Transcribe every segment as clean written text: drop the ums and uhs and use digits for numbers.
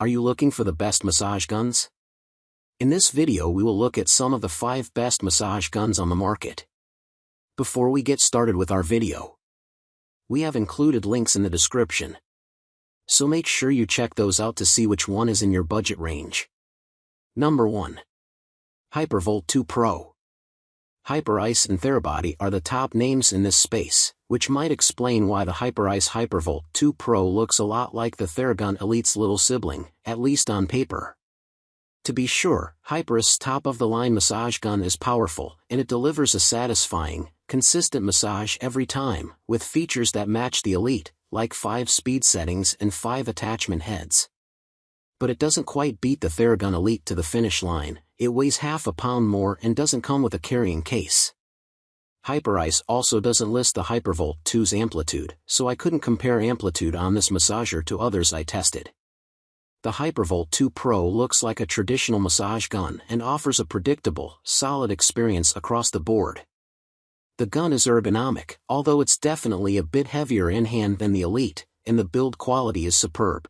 Are you looking for the best massage guns? In this video we will look at some of the 5 best massage guns on the market. Before we get started with our video, we have included links in the description, so make sure you check those out to see which one is in your budget range. Number 1. Hypervolt 2 Pro. Hyperice and Therabody are the top names in this space, which might explain why the Hyperice Hypervolt 2 Pro looks a lot like the Theragun Elite's little sibling, at least on paper. To be sure, Hyperice's top-of-the-line massage gun is powerful, and it delivers a satisfying, consistent massage every time, with features that match the Elite, like 5 speed settings and 5 attachment heads. But it doesn't quite beat the Theragun Elite to the finish line. It weighs half a pound more and doesn't come with a carrying case. Hyperice also doesn't list the Hypervolt 2's amplitude, so I couldn't compare amplitude on this massager to others I tested. The Hypervolt 2 Pro looks like a traditional massage gun and offers a predictable, solid experience across the board. The gun is ergonomic, although it's definitely a bit heavier in hand than the Elite, and the build quality is superb.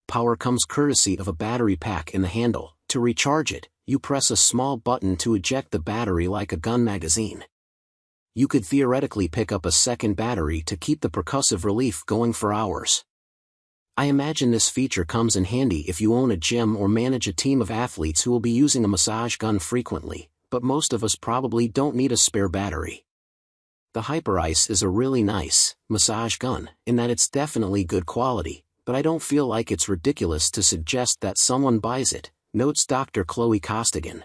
Power comes courtesy of a battery pack in the handle. To recharge it, you press a small button to eject the battery like a gun magazine. You could theoretically pick up a second battery to keep the percussive relief going for hours. I imagine this feature comes in handy if you own a gym or manage a team of athletes who will be using a massage gun frequently, but most of us probably don't need a spare battery. The Hyperice is a really nice massage gun, in that it's definitely good quality, but I don't feel like it's ridiculous to suggest that someone buys it, notes Dr. Chloe Costigan.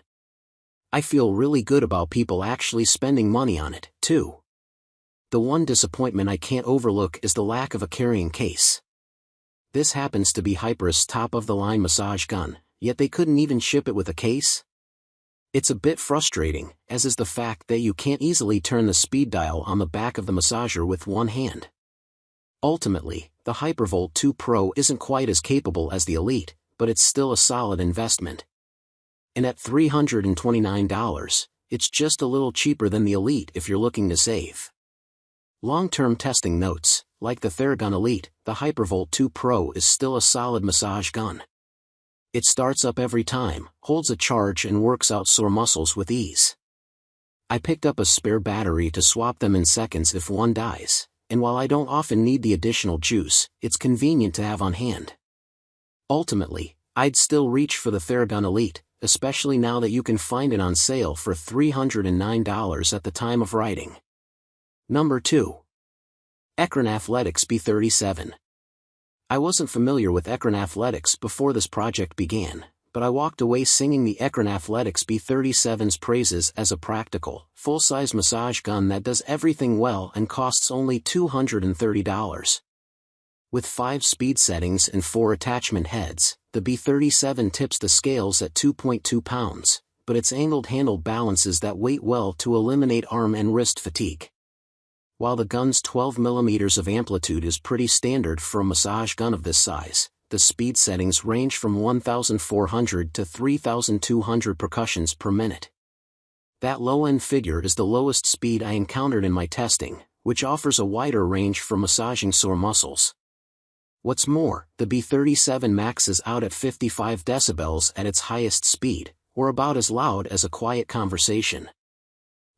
I feel really good about people actually spending money on it, too. The one disappointment I can't overlook is the lack of a carrying case. This happens to be Hyperice's top-of-the-line massage gun, yet they couldn't even ship it with a case? It's a bit frustrating, as is the fact that you can't easily turn the speed dial on the back of the massager with one hand. Ultimately, the Hypervolt 2 Pro isn't quite as capable as the Elite, but it's still a solid investment. And at $329, it's just a little cheaper than the Elite if you're looking to save. Long-term testing notes, like the Theragun Elite, the Hypervolt 2 Pro is still a solid massage gun. It starts up every time, holds a charge and works out sore muscles with ease. I picked up a spare battery to swap them in seconds if one dies, and while I don't often need the additional juice, it's convenient to have on hand. Ultimately, I'd still reach for the Theragun Elite, especially now that you can find it on sale for $309 at the time of writing. Number 2. Ekrin Athletics B37. I wasn't familiar with Ekrin Athletics before this project began, but I walked away singing the Ekrin Athletics B37's praises as a practical, full-size massage gun that does everything well and costs only $230. With 5 speed settings and 4 attachment heads, the B37 tips the scales at 2.2 pounds, but its angled handle balances that weight well to eliminate arm and wrist fatigue. While the gun's 12 mm of amplitude is pretty standard for a massage gun of this size, the speed settings range from 1,400 to 3,200 percussions per minute. That low-end figure is the lowest speed I encountered in my testing, which offers a wider range for massaging sore muscles. What's more, the B37 maxes out at 55 decibels at its highest speed, or about as loud as a quiet conversation.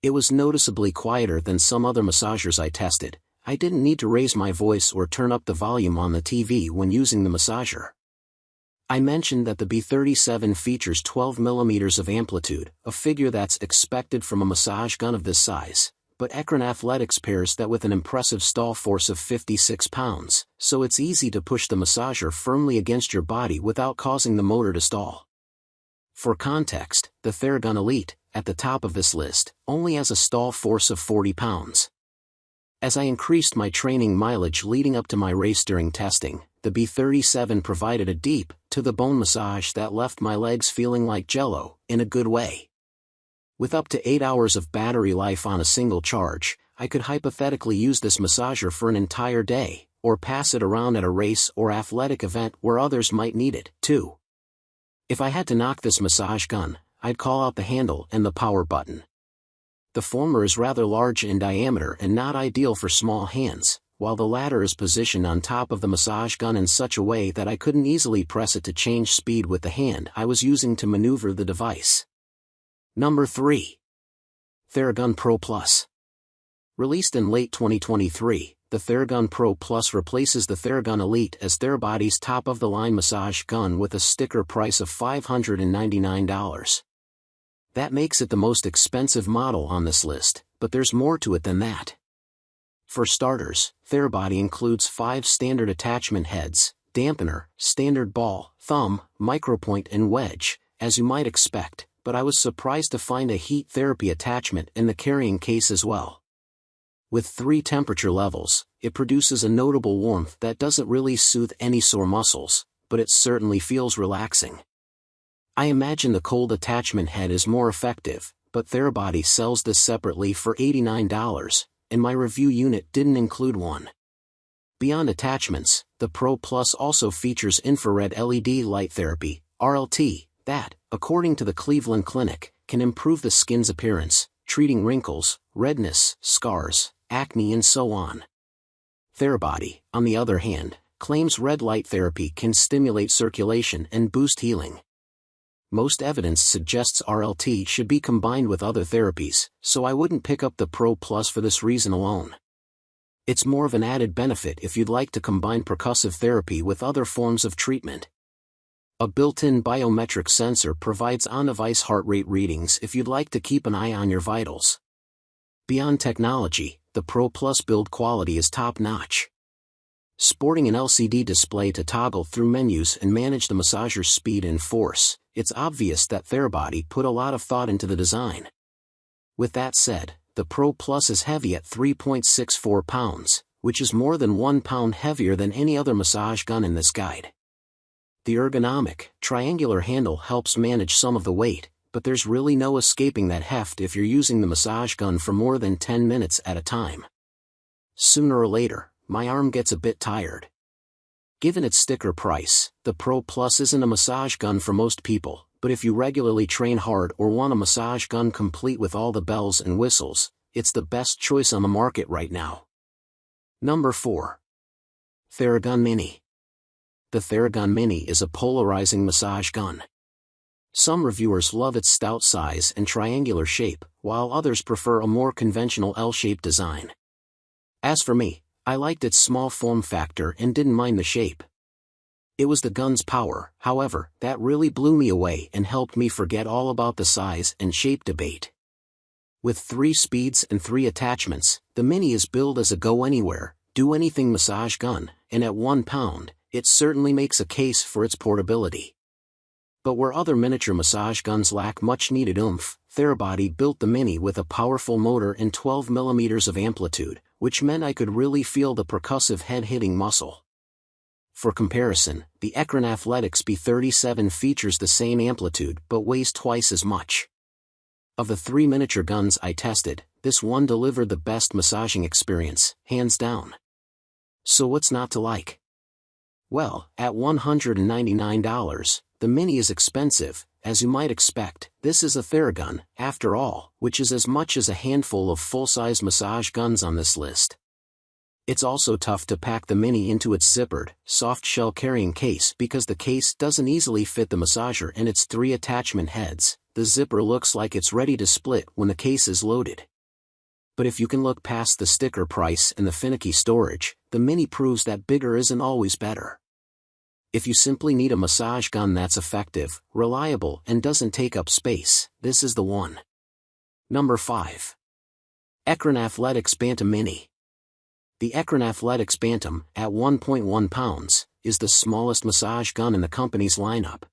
It was noticeably quieter than some other massagers I tested. I didn't need to raise my voice or turn up the volume on the TV when using the massager. I mentioned that the B37 features 12 mm of amplitude, a figure that's expected from a massage gun of this size, but Ekrin Athletics pairs that with an impressive stall force of 56 pounds, so it's easy to push the massager firmly against your body without causing the motor to stall. For context, the Theragun Elite, at the top of this list, only has a stall force of 40 pounds. As I increased my training mileage leading up to my race during testing, the B37 provided a deep, to-the-bone massage that left my legs feeling like jello, in a good way. With up to 8 hours of battery life on a single charge, I could hypothetically use this massager for an entire day, or pass it around at a race or athletic event where others might need it, too. If I had to knock this massage gun, I'd call out the handle and the power button. The former is rather large in diameter and not ideal for small hands, while the latter is positioned on top of the massage gun in such a way that I couldn't easily press it to change speed with the hand I was using to maneuver the device. Number 3. Theragun Pro Plus. Released in late 2023, the Theragun Pro Plus replaces the Theragun Elite as Therabody's top-of-the-line massage gun with a sticker price of $599. That makes it the most expensive model on this list, but there's more to it than that. For starters, Therabody includes 5 standard attachment heads, dampener, standard ball, thumb, micropoint and wedge, as you might expect, but I was surprised to find a heat therapy attachment in the carrying case as well. With 3 temperature levels, it produces a notable warmth that doesn't really soothe any sore muscles, but it certainly feels relaxing. I imagine the cold attachment head is more effective, but Therabody sells this separately for $89, and my review unit didn't include one. Beyond attachments, the Pro Plus also features infrared LED light therapy, RLT, that, according to the Cleveland Clinic, can improve the skin's appearance, treating wrinkles, redness, scars, acne and so on. Therabody, on the other hand, claims red light therapy can stimulate circulation and boost healing. Most evidence suggests RLT should be combined with other therapies, so I wouldn't pick up the Pro Plus for this reason alone. It's more of an added benefit if you'd like to combine percussive therapy with other forms of treatment. A built-in biometric sensor provides on-device heart rate readings if you'd like to keep an eye on your vitals. Beyond technology, the Pro Plus build quality is top-notch. Sporting an LCD display to toggle through menus and manage the massager's speed and force, it's obvious that Therabody put a lot of thought into the design. With that said, the Pro Plus is heavy at 3.64 pounds, which is more than 1 pound heavier than any other massage gun in this guide. The ergonomic, triangular handle helps manage some of the weight, but there's really no escaping that heft if you're using the massage gun for more than 10 minutes at a time. Sooner or later, my arm gets a bit tired. Given its sticker price, the Pro Plus isn't a massage gun for most people, but if you regularly train hard or want a massage gun complete with all the bells and whistles, it's the best choice on the market right now. Number 4. Theragun Mini. The Theragun Mini is a polarizing massage gun. Some reviewers love its stout size and triangular shape, while others prefer a more conventional L-shaped design. As for me, I liked its small form factor and didn't mind the shape. It was the gun's power, however, that really blew me away and helped me forget all about the size and shape debate. With 3 speeds and 3 attachments, the Mini is billed as a go-anywhere, do-anything massage gun, and at 1 pound, it certainly makes a case for its portability. But where other miniature massage guns lack much-needed oomph, Therabody built the Mini with a powerful motor and 12 mm of amplitude, which meant I could really feel the percussive head-hitting muscle. For comparison, the Ekrin Athletics B37 features the same amplitude but weighs twice as much. Of the 3 miniature guns I tested, this one delivered the best massaging experience, hands down. So what's not to like? Well, at $199, the Mini is expensive, as you might expect. This is a Theragun, after all, which is as much as a handful of full-size massage guns on this list. It's also tough to pack the Mini into its zippered, soft-shell carrying case because the case doesn't easily fit the massager and its 3 attachment heads. The zipper looks like it's ready to split when the case is loaded. But if you can look past the sticker price and the finicky storage, the Mini proves that bigger isn't always better. If you simply need a massage gun that's effective, reliable and doesn't take up space, this is the one. Number 5. Ekrin Athletics Bantam Mini. The Ekrin Athletics Bantam, at 1.1 pounds, is the smallest massage gun in the company's lineup.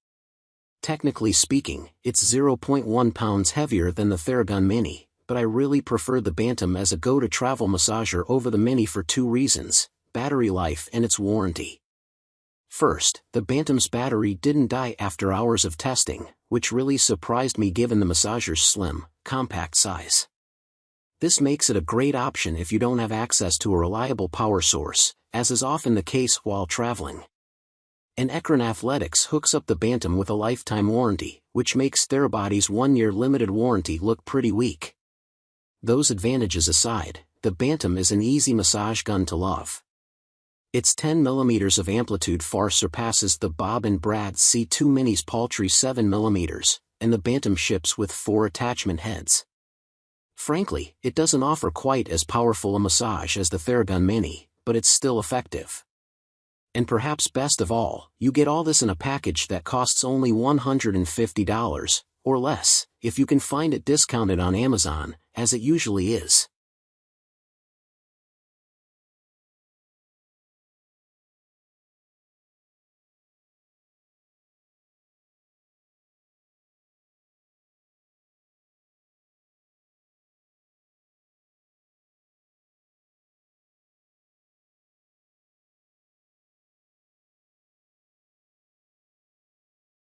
Technically speaking, it's 0.1 pounds heavier than the Theragun Mini, but I really prefer the Bantam as a go-to-travel massager over the Mini for 2 reasons: battery life and its warranty. First, the Bantam's battery didn't die after hours of testing, which really surprised me given the massager's slim, compact size. This makes it a great option if you don't have access to a reliable power source, as is often the case while traveling. And Ekrin Athletics hooks up the Bantam with a lifetime warranty, which makes Therabody's 1-year limited warranty look pretty weak. Those advantages aside, the Bantam is an easy massage gun to love. Its 10mm of amplitude far surpasses the Bob and Brad C2 Mini's paltry 7mm, and the Bantam ships with 4 attachment heads. Frankly, it doesn't offer quite as powerful a massage as the Theragun Mini, but it's still effective. And perhaps best of all, you get all this in a package that costs only $150, or less, if you can find it discounted on Amazon, as it usually is.